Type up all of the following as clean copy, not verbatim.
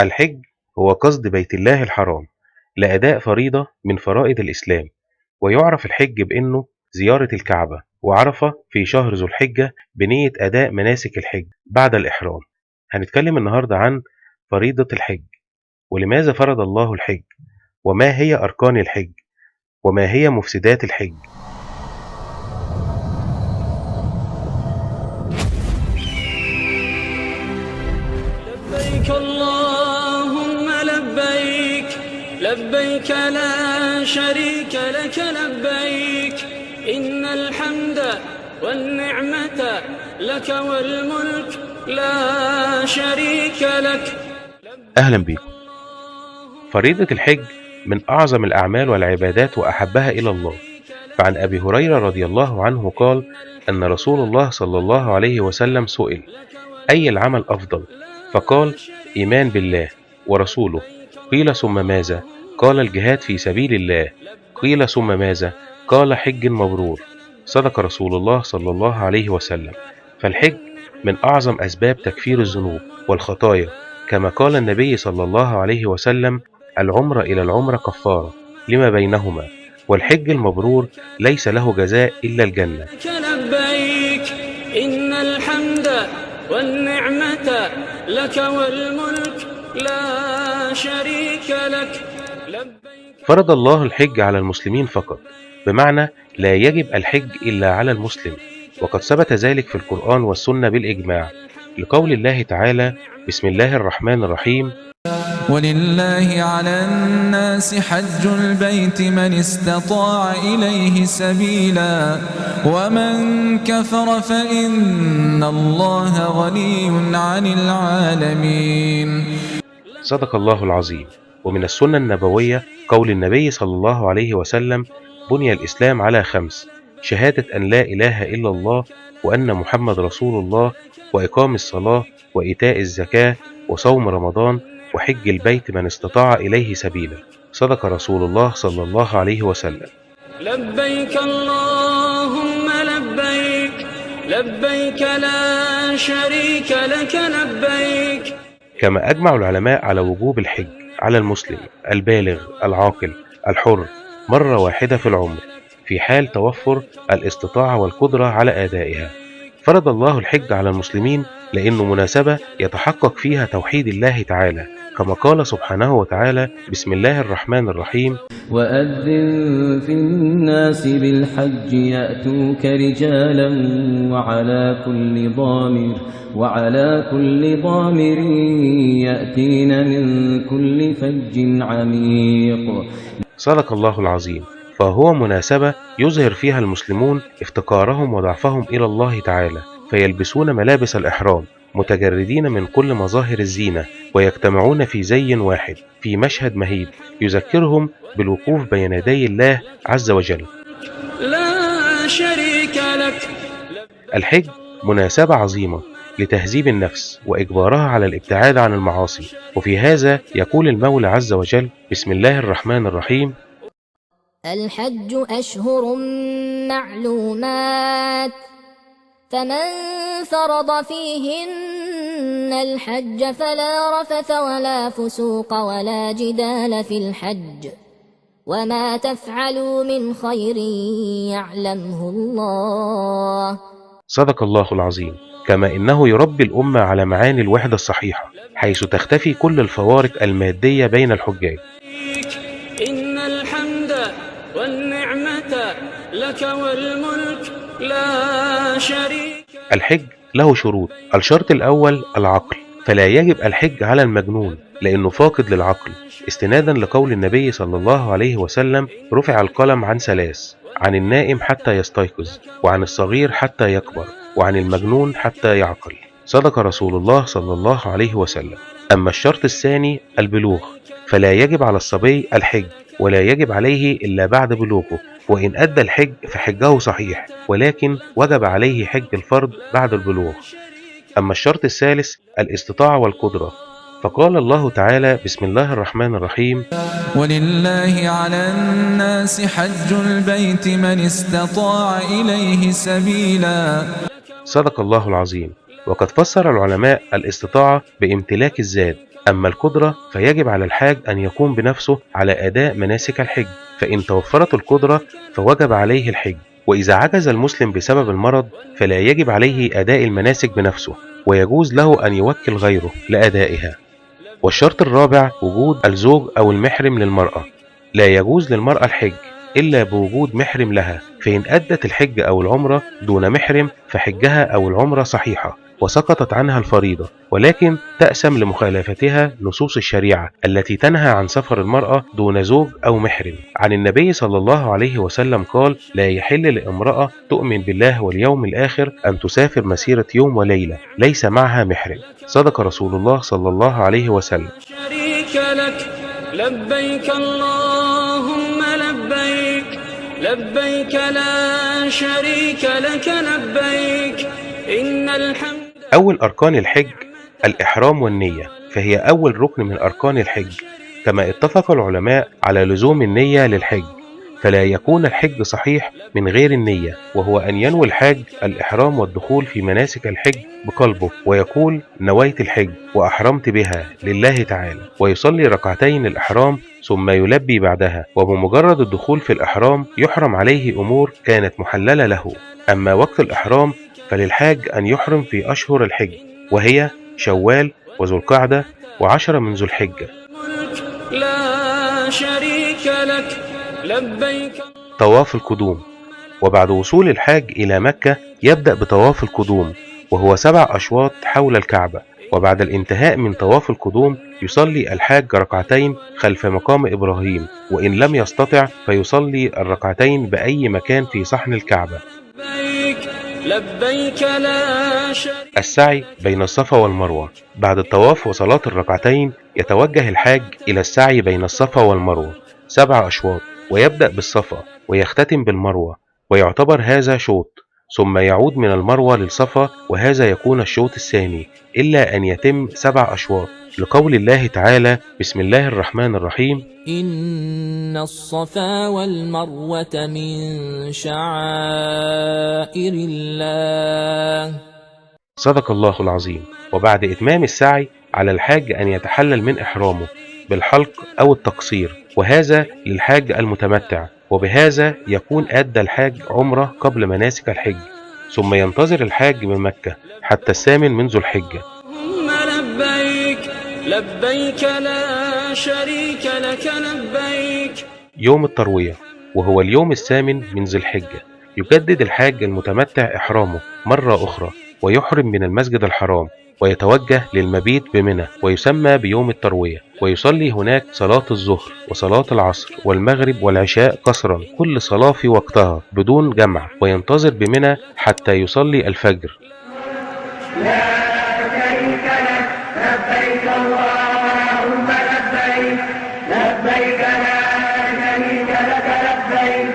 الحج هو قصد بيت الله الحرام لأداء فريضة من فرائض الإسلام، ويعرف الحج بأنه زيارة الكعبة وعرفة في شهر ذو الحجة بنية أداء مناسك الحج بعد الإحرام. هنتكلم النهاردة عن فريضة الحج، ولماذا فرض الله الحج، وما هي أركان الحج، وما هي مفسدات الحج. لبيك اللهم لبيك، لبيك لا شريك لك لبيك، إن الحمد والنعمة لك والملك لا شريك لك. أهلا بكم. فريضة الحج من أعظم الأعمال والعبادات وأحبها إلى الله، فعن أبي هريرة رضي الله عنه قال أن رسول الله صلى الله عليه وسلم سئل: أي العمل أفضل؟ فقال: إيمان بالله ورسوله. قيل: ثم ماذا؟ قال: الجهاد في سبيل الله. قيل: ثم ماذا؟ قال: حج مبرور. صدق رسول الله صلى الله عليه وسلم. فالحج من أعظم أسباب تكفير الذنوب والخطايا، كما قال النبي صلى الله عليه وسلم: العمرة إلى العمرة كفارة لما بينهما، والحج المبرور ليس له جزاء إلا الجنة. لبيك، إن الحمد والنعمة لك والملك لا شريك لك. فرض الله الحج على المسلمين فقط، بمعنى لا يجب الحج إلا على المسلم، وقد ثبت ذلك في القرآن والسنة بالإجماع، لقول الله تعالى: بسم الله الرحمن الرحيم: ولله على الناس حج البيت من استطاع إليه سبيلا ومن كفر فإن الله غني عن العالمين. صدق الله العظيم. ومن السنة النبوية قول النبي صلى الله عليه وسلم: بني الإسلام على 5: شهادة أن لا إله إلا الله وأن محمد رسول الله، وإقام الصلاة، وإيتاء الزكاة، وصوم رمضان، وحج البيت من استطاع إليه سبيلا. صدق رسول الله صلى الله عليه وسلم. لبيك اللهم لبيك، لبيك لا شريك لك لبيك. كما أجمع العلماء على وجوب الحج على المسلم البالغ العاقل الحر مرة واحدة في العمر، في حال توفر الاستطاعة والقدرة على أدائها. فرض الله الحج على المسلمين لأنه مناسبة يتحقق فيها توحيد الله تعالى، كما قال سبحانه وتعالى: بسم الله الرحمن الرحيم: وأذن في الناس بالحج يأتوك رجالا وعلى كل ضامر يأتين من كل فج عميق. صدق الله العظيم. فهو مناسبة يظهر فيها المسلمون افتقارهم وضعفهم إلى الله تعالى، فيلبسون ملابس الإحرام متجردين من كل مظاهر الزينة، ويجتمعون في زي واحد في مشهد مهيب يذكرهم بالوقوف بين يدي الله عز وجل. لا شريك لك. الحج مناسبة عظيمة لتهذيب النفس وإجبارها على الابتعاد عن المعاصي، وفي هذا يقول المولى عز وجل: بسم الله الرحمن الرحيم: الحج أشهر معلومات، فمن فرض فيهن الحج فلا رفث ولا فسوق ولا جدال في الحج، وما تفعلوا من خير يعلمه الله. صدق الله العظيم. كما إنه يربي الأمة على معاني الوحدة الصحيحة، حيث تختفي كل الفوارق المادية بين الحجاج. إن الحمد والنعمة لك والملك لا شريك. الحج له شروط. الشرط الأول العقل، فلا يجب الحج على المجنون لأنه فاقد للعقل، استنادا لقول النبي صلى الله عليه وسلم: رفع القلم عن 3: عن النائم حتى يستيقظ، وعن الصغير حتى يكبر، وعن المجنون حتى يعقل. صدق رسول الله صلى الله عليه وسلم. أما الشرط الثاني البلوغ، فلا يجب على الصبي الحج، ولا يجب عليه إلا بعد بلوغه، وإن أدى الحج فحجه صحيح، ولكن وجب عليه حج الفرض بعد البلوغ. أما الشرط الثالث الاستطاعة والقدرة، فقال الله تعالى: بسم الله الرحمن الرحيم: ولله على الناس حج البيت من استطاع إليه سبيلا. صدق الله العظيم. وقد فسر العلماء الاستطاعة بامتلاك الزاد، أما القدرة فيجب على الحاج أن يقوم بنفسه على أداء مناسك الحج، فإن توفرت القدرة فوجب عليه الحج. وإذا عجز المسلم بسبب المرض فلا يجب عليه أداء المناسك بنفسه، ويجوز له أن يوكل غيره لأدائها. والشرط الرابع وجود الزوج أو المحرم للمرأة. لا يجوز للمرأة الحج إلا بوجود محرم لها، فإن أدت الحج أو العمرة دون محرم فحجها أو العمرة صحيحة وسقطت عنها الفريضة، ولكن تأسم لمخالفتها نصوص الشريعة التي تنهى عن سفر المرأة دون زوج أو محرم. عن النبي صلى الله عليه وسلم قال: لا يحل لامرأة تؤمن بالله واليوم الآخر أن تسافر مسيرة يوم وليلة ليس معها محرم. صدق رسول الله صلى الله عليه وسلم. شريك لك لبيك اللهم لبيك لبيك لا شريك لك لبيك إن الحمد. أول أركان الحج الإحرام والنية، فهي أول ركن من أركان الحج، كما اتفق العلماء على لزوم النية للحج، فلا يكون الحج صحيح من غير النية، وهو أن ينوي الحاج الإحرام والدخول في مناسك الحج بقلبه، ويقول: نويت الحج وأحرمت بها لله تعالى، ويصلي ركعتين الإحرام ثم يلبي بعدها. وبمجرد الدخول في الإحرام يحرم عليه أمور كانت محللة له. أما وقت الإحرام فللحاج أن يحرم في أشهر الحج، وهي شوال وذو القعدة و10 من ذو الحجة. لا شريك لك لبيك. طواف القدوم. وبعد وصول الحاج إلى مكة يبدأ بطواف القدوم، وهو 7 أشواط حول الكعبة. وبعد الانتهاء من طواف القدوم يصلي الحاج ركعتين خلف مقام إبراهيم، وإن لم يستطع فيصلي الركعتين بأي مكان في صحن الكعبة. لبيك لا شريك. السعي بين الصفا والمروة. بعد الطواف وصلاة الركعتين يتوجه الحاج إلى السعي بين الصفا والمروة 7 أشواط، ويبدأ بالصفا ويختتم بالمروة، ويعتبر هذا شوط، ثم يعود من المروة للصفا، وهذا يكون الشوط الثاني، إلا أن يتم 7 أشواط، لقول الله تعالى: بسم الله الرحمن الرحيم: إن الصفا والمروة من شعائر الله. صدق الله العظيم. وبعد إتمام السعي على الحاج أن يتحلل من إحرامه بالحلق أو التقصير، وهذا للحاج المتمتع، وبهذا يكون أدى الحاج عمرة قبل مناسك الحج، ثم ينتظر الحاج من مكة حتى 8 من ذو الحجة. لبيك لبيك لا شريك لك لبيك. يوم التروية، وهو اليوم 8 من ذي الحجة، يجدد الحاج المتمتع إحرامه مرة أخرى، ويحرم من المسجد الحرام، ويتوجه للمبيت بمنى، ويسمى بيوم التروية، ويصلي هناك صلاة الظهر وصلاة العصر والمغرب والعشاء قصرا، كل صلاة في وقتها بدون جمع، وينتظر بمنى حتى يصلي الفجر. لا شريك لك لبيك اللهم لبيك لبيك لا شريك لك لبيك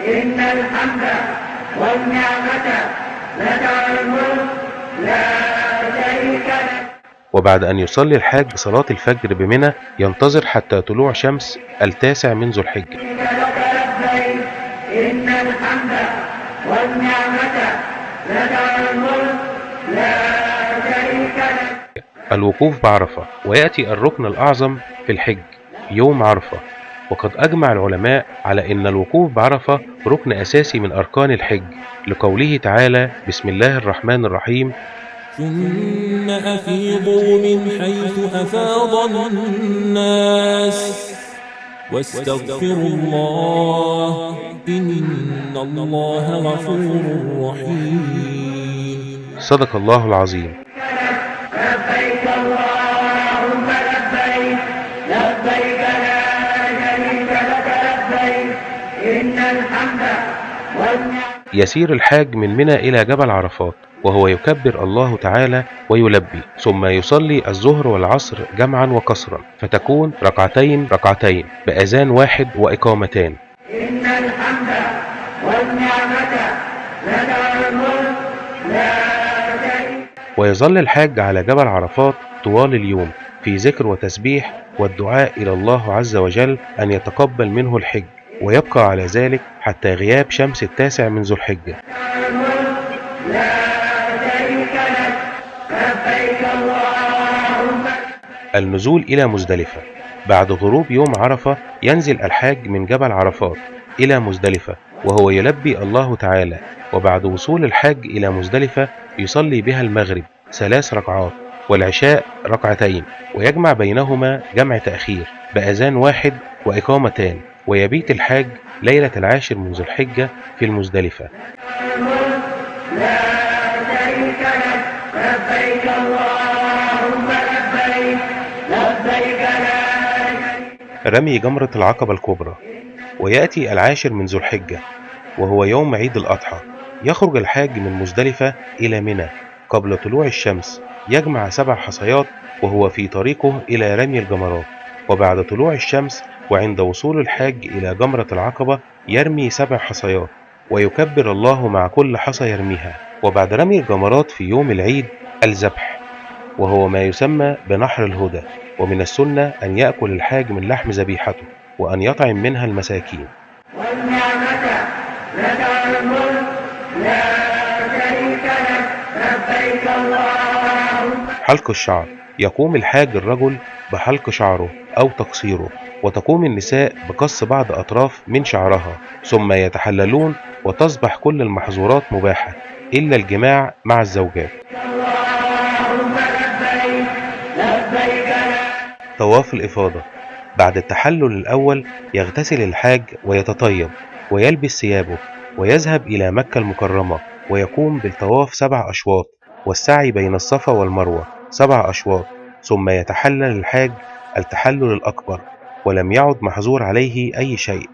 إن الحمد والنعمة لك والملك لا شريك لك. وبعد أن يصلي الحاج صلاة الفجر بمنى ينتظر حتى طلوع شمس 9 من ذو الحجة. إن الحمد والنعمة لك والملك لا شريك لك. الوقوف بعرفة. ويأتي الركن الأعظم في الحج يوم عرفة، وقد أجمع العلماء على أن الوقوف بعرفة ركن أساسي من أركان الحج، لقوله تعالى: بسم الله الرحمن الرحيم: ثم أفيضوا من حيث أفاض الناس واستغفروا الله إن الله غفور رحيم. صدق الله العظيم. لبيك اللهم لبيك لبيك لا شريك لك لبيك إن الحمد والنعمة. يسير الحاج من منى إلى جبل عرفات، وهو يكبر الله تعالى ويلبي، ثم يصلي الظهر والعصر جمعا وقصرا، فتكون ركعتين ركعتين بأذان واحد وإقامتان. إن الحمد والنعمة لك والملك لا شريك. ويظل الحاج على جبل عرفات طوال اليوم في ذكر وتسبيح والدعاء إلى الله عز وجل أن يتقبل منه الحج، ويبقى على ذلك حتى غياب شمس 9 من ذو الحجة. النزول إلى مزدلفة. بعد غروب يوم عرفة ينزل الحاج من جبل عرفات إلى مزدلفة وهو يلبي الله تعالى، وبعد وصول الحاج إلى مزدلفة يصلي بها المغرب 3 ركعات والعشاء 2 ركعتين، ويجمع بينهما جمع تأخير بأذان واحد وإقامتان، ويبيت الحاج ليلة 10 من ذو الحجة في المزدلفة. لا شريك لك لبيك اللهم لبيك لبيك لا شريك. رمي جمرة العقبة الكبرى. ويأتي 10 من ذو الحجة وهو يوم عيد الأضحى، يخرج الحاج من مزدلفة إلى منى قبل طلوع الشمس، يجمع 7 حصيات وهو في طريقه إلى رمي الجمرات، وبعد طلوع الشمس وعند وصول الحاج إلى جمرة العقبة يرمي 7 حصيات ويكبر الله مع كل حصى يرميها. وبعد رمي الجمرات في يوم العيد الذبح، وهو ما يسمى بنحر الهدى، ومن السنة أن يأكل الحاج من لحم ذبيحته وأن يطعم منها المساكين. والنعمة لك الملك لا شريك لك لبيك اللهم. حلق الشعر. يقوم الحاج الرجل بحلق شعره أو تقصيره، وتقوم النساء بقص بعض أطراف من شعرها، ثم يتحللون وتصبح كل المحظورات مباحة إلا الجماع مع الزوجات. اللهم لبيك لبيك لا. طواف الإفاضة. بعد التحلل الأول يغتسل الحاج ويتطيب ويلبس ثيابه ويذهب إلى مكة المكرمة ويقوم بالطواف 7 أشواط والسعي بين الصفا والمروة 7 أشواط، ثم يتحلل الحاج التحلل الأكبر ولم يعد محظور عليه أي شيء.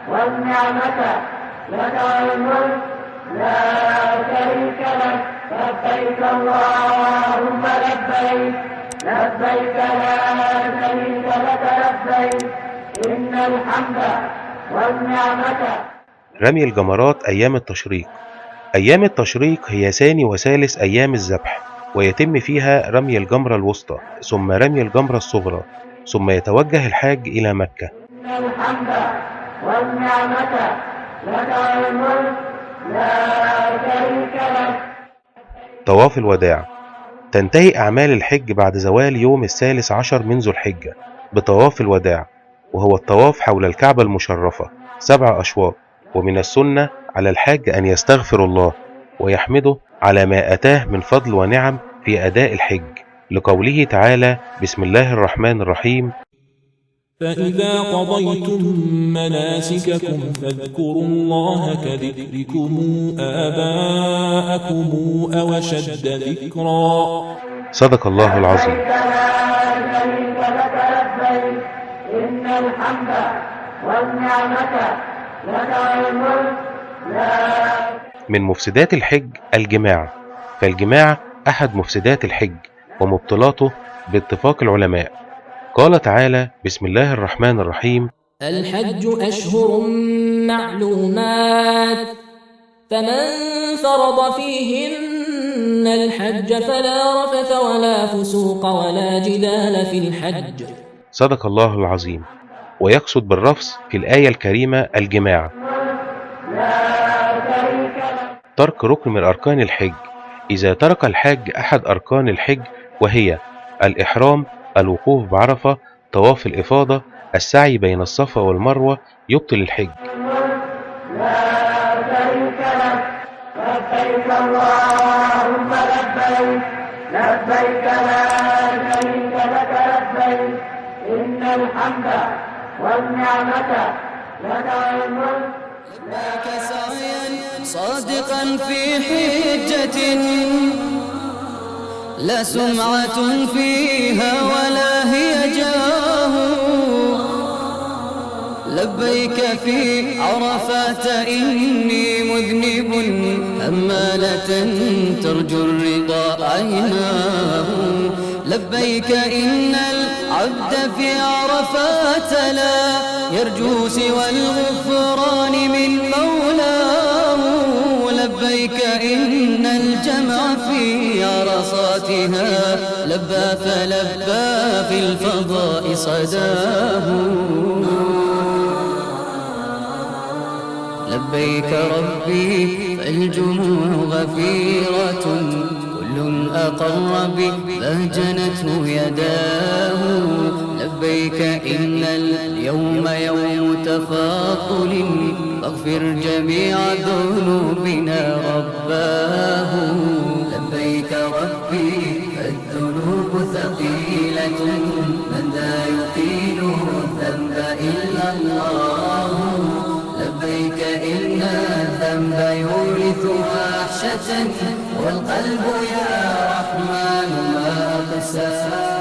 والنعمة لك الملك لا شريك لك لبيك اللهم لبيك لبيك لا شريك لك لبيك إن الحمد والنعمة. رمي الجمرات أيام التشريق. أيام التشريق هي ثاني وثالث أيام الذبح، ويتم فيها رمي الجمرة الوسطى ثم رمي الجمرة الصغرى، ثم يتوجه الحاج إلى مكة. إن الحمد والنعمة لك الملك لا شريك لك. طواف الوداع. تنتهي أعمال الحج بعد زوال يوم 13 من ذو الحجة بطواف الوداع، وهو الطواف حول الكعبة المشرفة 7 أشواط، ومن السنة على الحاج أن يستغفر الله ويحمده على ما أتاه من فضل ونعم في أداء الحج، لقوله تعالى: بسم الله الرحمن الرحيم: فإذا قضيتم مناسككم فاذكروا الله كذكركم آباءكم أو أشد ذكرا. صدق الله العظيم. لا شريك لك لبيك إن الحمد والنعمة لك الملك لا. من مفسدات الحج الجماع، فالجماع أحد مفسدات الحج ومبطلاته باتفاق العلماء. قال تعالى: بسم الله الرحمن الرحيم: الحج أشهر معلومات فمن فرض فيهن الحج فلا رفث ولا فسوق ولا جدال في الحج. صدق الله العظيم. ويقصد بالرفث في الآية الكريمة الجماع. ترك ركن من أركان الحج. إذا ترك الحاج أحد أركان الحج وهي الإحرام، الوقوف بعرفة، طواف الإفاضة، السعي بين الصفا والمروة، يبطل الحج. لا شريك لك لبيك اللهم لبيك لبيك لا شريك لك لبيك إن الحمد والنعمة لك الملك. لك سعيا صادقا في حجة لا سمعة فيها ولا هي جاه. لبيك في عرفات إني مذنب أمالة ترجو الرضا عيناه. لبيك إن العبد في عرفات لا يرجو سوى الغفران من مولاه. لبيك إن الجمع في عرصاتها لبى فلبى في الفضاء صداه. لبيك ربي فالجموع غفيرة كل أقر بهجنته يداه. لبيك إن اليوم يوم تفاضل فاغفر جميع ذنوبنا رباه. لبيك ربي فالذنوب ثقيلة من لا يطيل الذنب إلا الله. لبيك إن الذنب يورث وحشة والقلب يا رحمن ما أقساه.